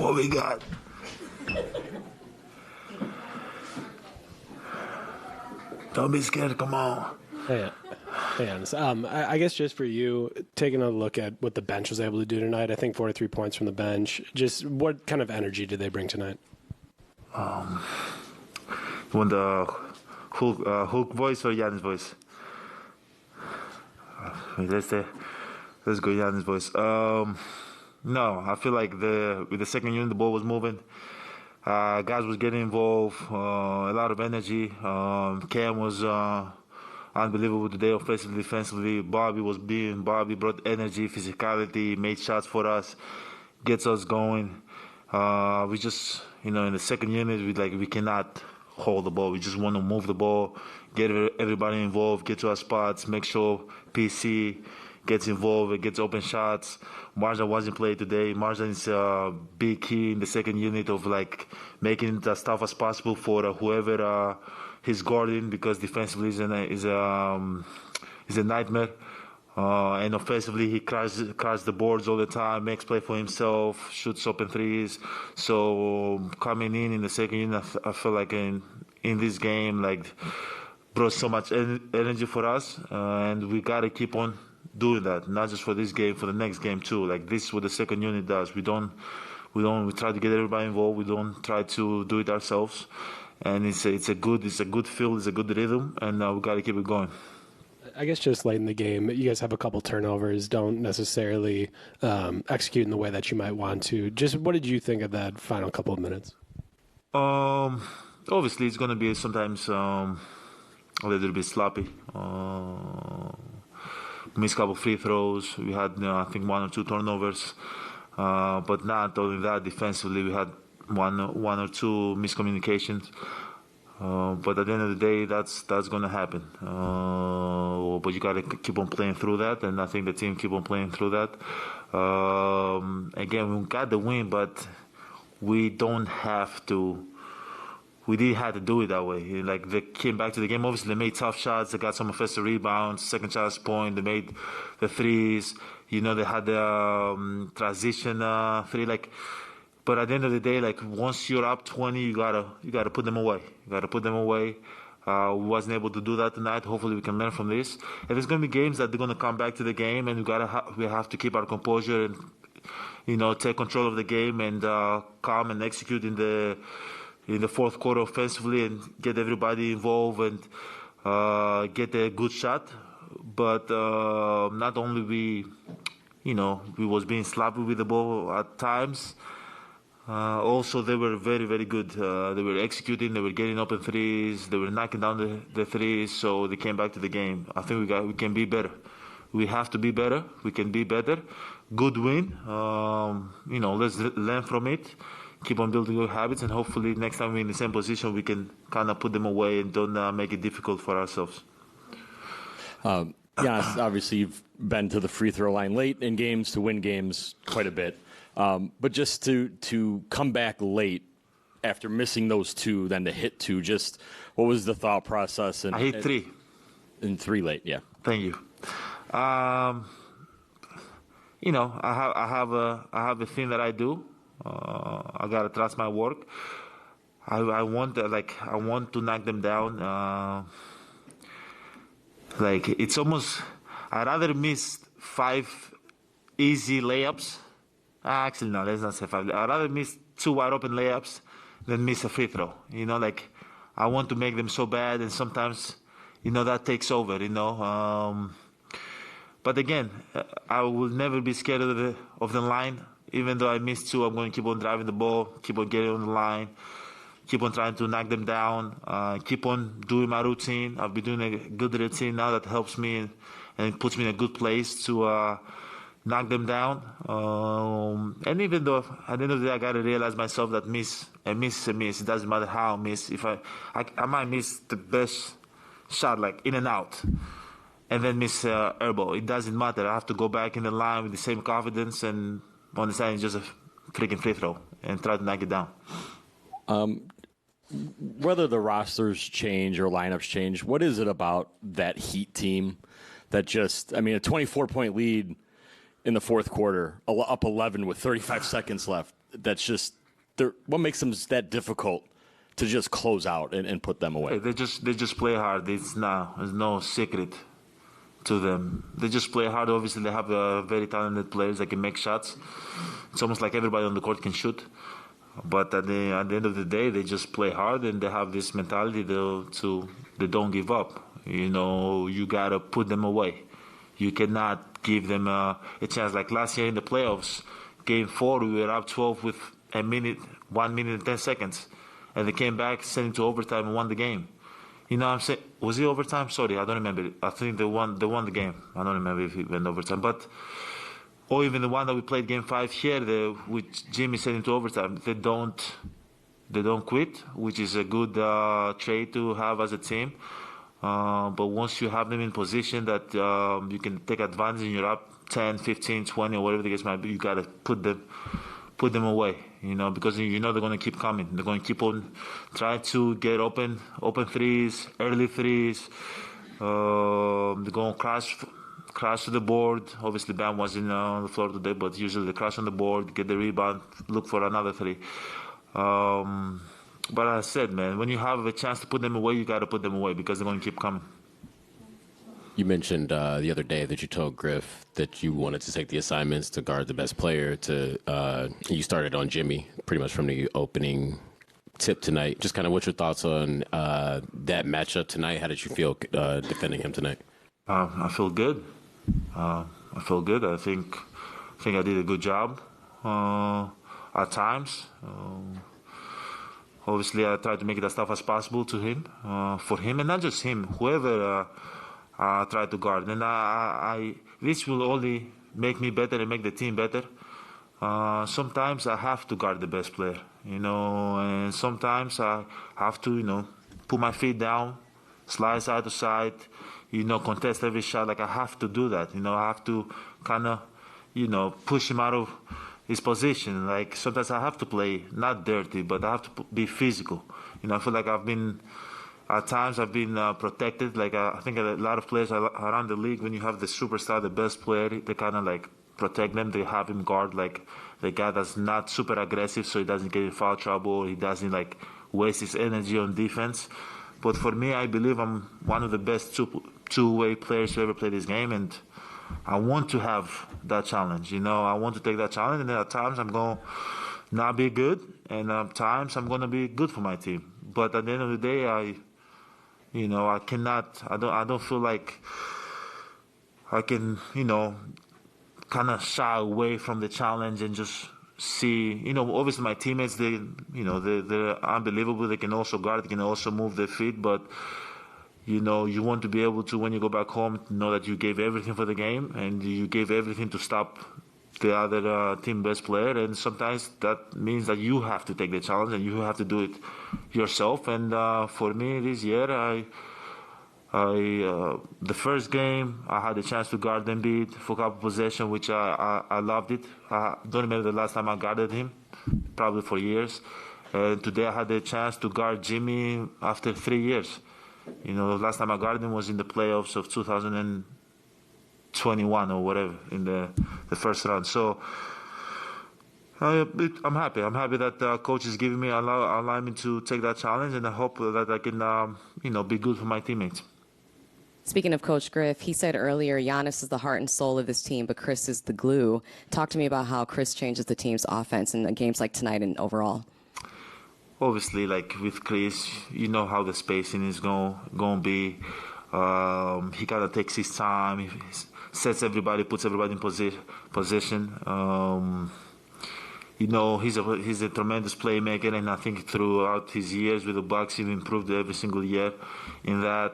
What we got? Don't be scared. Come on. Hey, Giannis. I guess just for you, taking a look at what the bench was able to do tonight, I think 43 points from the bench. Just what kind of energy did they bring tonight? When the Hulk voice or Giannis voice? Let's go Giannis voice. No, I feel like with the second unit, the ball was moving. Guys was getting involved. A lot of energy. Cam was unbelievable today, offensively, defensively. Bobby brought energy, physicality, made shots for us, gets us going. We just, in the second unit, we cannot hold the ball. We just want to move the ball, get everybody involved, get to our spots, make sure PC gets involved, it gets open shots. Marjan wasn't playing today. Marjan is a big key in the second unit of making it as tough as possible for whoever he's guarding, because defensively is a nightmare. And offensively, he crashes the boards all the time, makes play for himself, shoots open threes. So coming in the second unit, I feel like in this game, brought so much energy for us, and we gotta keep on doing that, not just for this game, for the next game too. This is what the second unit does. We try to get everybody involved. We don't try to do it ourselves, and it's a good feel, it's a good rhythm, and we gotta keep it going. I guess just late in the game, you guys have a couple turnovers, don't necessarily execute in the way that you might want to. Just what did you think of that final couple of minutes? Obviously, it's going to be sometimes a little bit sloppy. Missed a couple free throws. We had, I think, 1 or 2 turnovers. But not only that, defensively, we had one or two miscommunications. But at the end of the day, that's going to happen. But you got to keep on playing through that, and I think the team keep on playing through that. Again, we got the win, but we don't have to. We didn't have to do it that way. They came back to the game. Obviously, they made tough shots. They got some offensive rebounds, second chance point. They made the threes. They had the transition three. But at the end of the day, once you're up 20, you gotta put them away. You gotta put them away. We wasn't able to do that tonight. Hopefully, we can learn from this. And there's gonna be games that they're gonna come back to the game, and we have to keep our composure and take control of the game and come and execute in the fourth quarter offensively and get everybody involved and get a good shot. But not only we was being sloppy with the ball at times. Also, they were very, very good. They were executing. They were getting open threes. They were knocking down the threes. So they came back to the game. I think we can be better. We have to be better. We can be better. Good win. Let's learn from it. Keep on building good habits, and hopefully next time we're in the same position, we can kind of put them away and don't make it difficult for ourselves. Giannis, obviously you've been to the free throw line late in games to win games quite a bit. But just to come back late after missing those two, then to hit two, just what was the thought process? I hit three. And three late, yeah. Thank you. I have a thing that I do. I gotta trust my work. I want to knock them down. It's almost. I'd rather miss 5 easy layups. Actually, no, let's not say 5. I'd rather miss 2 wide open layups than miss a free throw. I want to make them so bad, and sometimes, that takes over. But again, I will never be scared of the line. Even though I missed 2, I'm going to keep on driving the ball, keep on getting on the line, keep on trying to knock them down, keep on doing my routine. I've been doing a good routine now that helps me and puts me in a good place to knock them down. And even though at the end of the day, I got to realize myself that a miss is a miss. It doesn't matter how I miss. If I might miss the best shot, in and out, and then miss air ball. It doesn't matter. I have to go back in the line with the same confidence and understand it's just a freaking free throw and try to knock it down. Whether the rosters change or lineups change, what is it about that Heat team that a 24-point lead in the fourth quarter, up 11 with 35 seconds left, that's just what makes them that difficult to just close out and put them away? They just play hard. There's no secret to them. They just play hard. Obviously, they have very talented players that can make shots. It's almost like everybody on the court can shoot. But at the end of the day, they just play hard, and they have this mentality they don't give up. You gotta put them away. You cannot give them a chance. Like last year in the playoffs, Game 4, we were up 12 with 1 minute and 10 seconds, and they came back, sent it to overtime, and won the game. You know what I'm saying? Was it overtime? Sorry, I don't remember. I think they won the game. I don't remember if it went overtime, or even the one that we played Game 5 here, which Jimmy sent into overtime. They don't quit, which is a good trait to have as a team. But once you have them in position that you can take advantage and you're up 10, 15, 20, or whatever the case might be, you got to put them away, because they're going to keep coming. They're going to keep on trying to get open threes, early threes. They're going to crash to the board. Obviously, Bam wasn't on the floor today, but usually they crash on the board, get the rebound, look for another three. But as I said, man, when you have a chance to put them away, you got to put them away because they're going to keep coming. You mentioned the other day that you told Griff that you wanted to take the assignments to guard the best player. You started on Jimmy pretty much from the opening tip tonight. Just kind of what's your thoughts on that matchup tonight? How did you feel defending him tonight? I feel good. I think I did a good job at times. Obviously, I tried to make it as tough as possible to him, for him, and not just him, whoever I tried to guard. And this will only make me better and make the team better. Sometimes I have to guard the best player, and sometimes I have to, put my feet down, slide side to side, contest every shot. Like I have to do that, I have to kind of, push him out of his position. Like sometimes I have to play not dirty, but I have to be physical. I feel like at times I've been protected. Like I think a lot of players around the league, when you have the superstar, the best player, they kind of like protect them. They have him guard like the guy that's not super aggressive, so he doesn't get in foul trouble. He doesn't like waste his energy on defense. But for me, I believe I'm one of the best two-way players to ever play this game, and I want to have that challenge. I want to take that challenge, and then at times I'm going to not be good, and at times I'm going to be good for my team. But at the end of the day, I don't feel like I can, kind of shy away from the challenge and just see, obviously my teammates, they're unbelievable. They can also guard, they can also move their feet, but you want to be able to, when you go back home, know that you gave everything for the game and you gave everything to stop the other team best player. And sometimes that means that you have to take the challenge and you have to do it yourself. And for me this year, the first game, I had a chance to guard Embiid for a couple possessions, which I loved it. I don't remember the last time I guarded him, probably for years. Today I had a chance to guard Jimmy after 3 years. The last time I guarded him was in the playoffs of 2021 or whatever, in the first round. So I'm happy. I'm happy that coach is giving me alignment to take that challenge, and I hope that I can, be good for my teammates. Speaking of Coach Griff, he said earlier Giannis is the heart and soul of this team, but Chris is the glue. Talk to me about how Chris changes the team's offense in games like tonight and overall. Obviously, like with Chris, you know how the spacing is going to be. He kind of takes his time. He sets everybody, puts everybody in position. He's a tremendous playmaker, and I think throughout his years with the Bucks, he's improved every single year in that.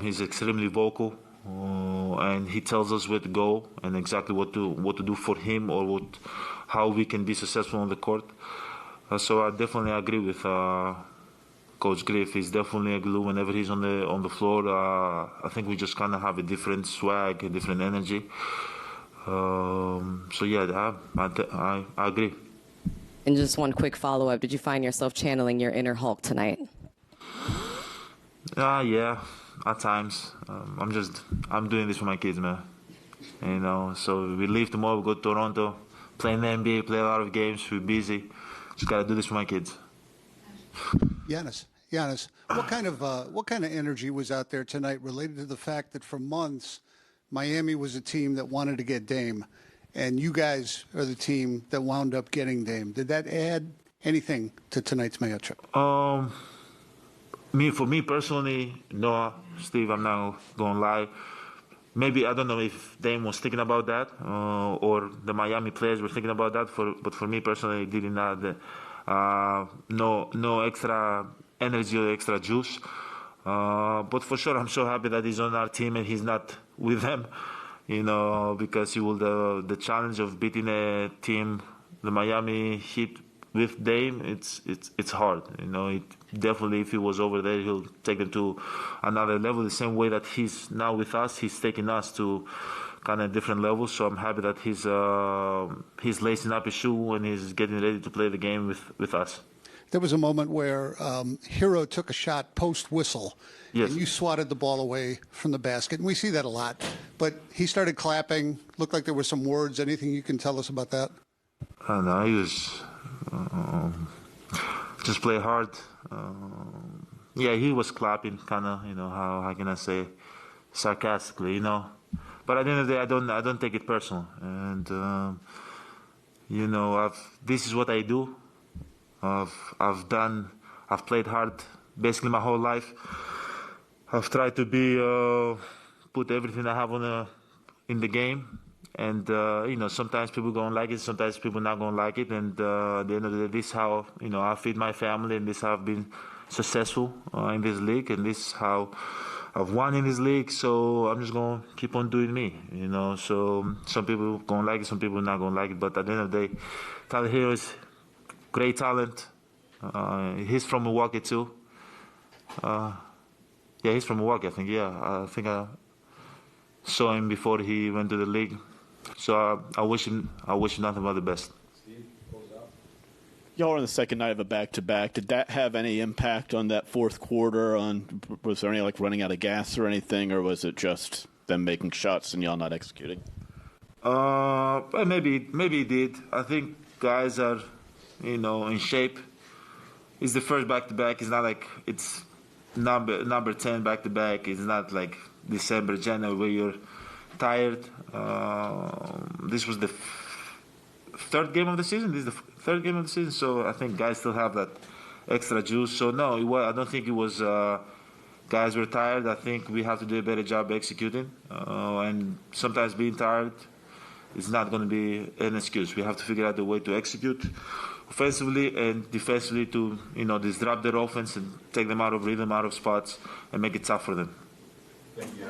He's extremely vocal, and he tells us where to go and exactly what to do for him or how we can be successful on the court. So I definitely agree with Coach Griff. He's definitely a glue whenever he's on the floor. I think we just kind of have a different swag, a different energy. So yeah, I agree. And just one quick follow-up: did you find yourself channeling your inner Hulk tonight? Yeah, at times. I'm doing this for my kids, man. So we leave tomorrow, we go to Toronto, playing the NBA, play a lot of games, we're busy. Just got to do this for my kids. Giannis, what kind of energy was out there tonight related to the fact that for months Miami was a team that wanted to get Dame, and you guys are the team that wound up getting Dame? Did that add anything to tonight's matchup? For me personally, no, Steve, I'm not gonna lie. Maybe I don't know if Dame was thinking about that, or the Miami players were thinking about that. But for me personally, it didn't add no extra energy or extra juice. But for sure, I'm so happy that he's on our team and he's not with them. Because the challenge of beating a team, the Miami Heat, with Dame, it's hard. It definitely, if he was over there, he'll take them to another level. The same way that he's now with us, he's taking us to kind of different levels. So I'm happy that he's lacing up his shoe and he's getting ready to play the game with us. There was a moment where Hero took a shot post-whistle, yes, and you swatted the ball away from the basket. And we see that a lot. But he started clapping. Looked like there were some words. Anything you can tell us about that? I don't know. He was just play hard. He was clapping, kind of, how can I say, sarcastically, But at the end of the day, I don't take it personal. And, this is what I do. I've played hard basically my whole life. I've tried to put everything I have in the game. And, sometimes people gonna like it, sometimes people not gonna like it. And at the end of the day, this is how, I feed my family, and this is how I've been successful in this league, and this is how I've won in this league. So I'm just gonna keep on doing me, So some people gonna like it, some people not gonna like it. But at the end of the day, Tyler Hero is great talent. He's from Milwaukee too. He's from Milwaukee, I think. I think I saw him before he went to the league. So I wish him nothing but the best. Y'all are on the second night of a back-to-back. Did that have any impact on that fourth quarter? Was there any running out of gas or anything, or was it just them making shots and y'all not executing? Maybe it did. I think guys are, in shape. It's the first back-to-back. It's not like it's number 10 back-to-back. It's not like December, January where you're tired. This was the third game of the season. This is the third game of the season. So I think guys still have that extra juice. So no, I don't think it was guys were tired. I think we have to do a better job executing. And sometimes being tired is not going to be an excuse. We have to figure out a way to execute offensively and defensively to, disrupt their offense and take them out of rhythm, out of spots, and make it tough for them. Thank you.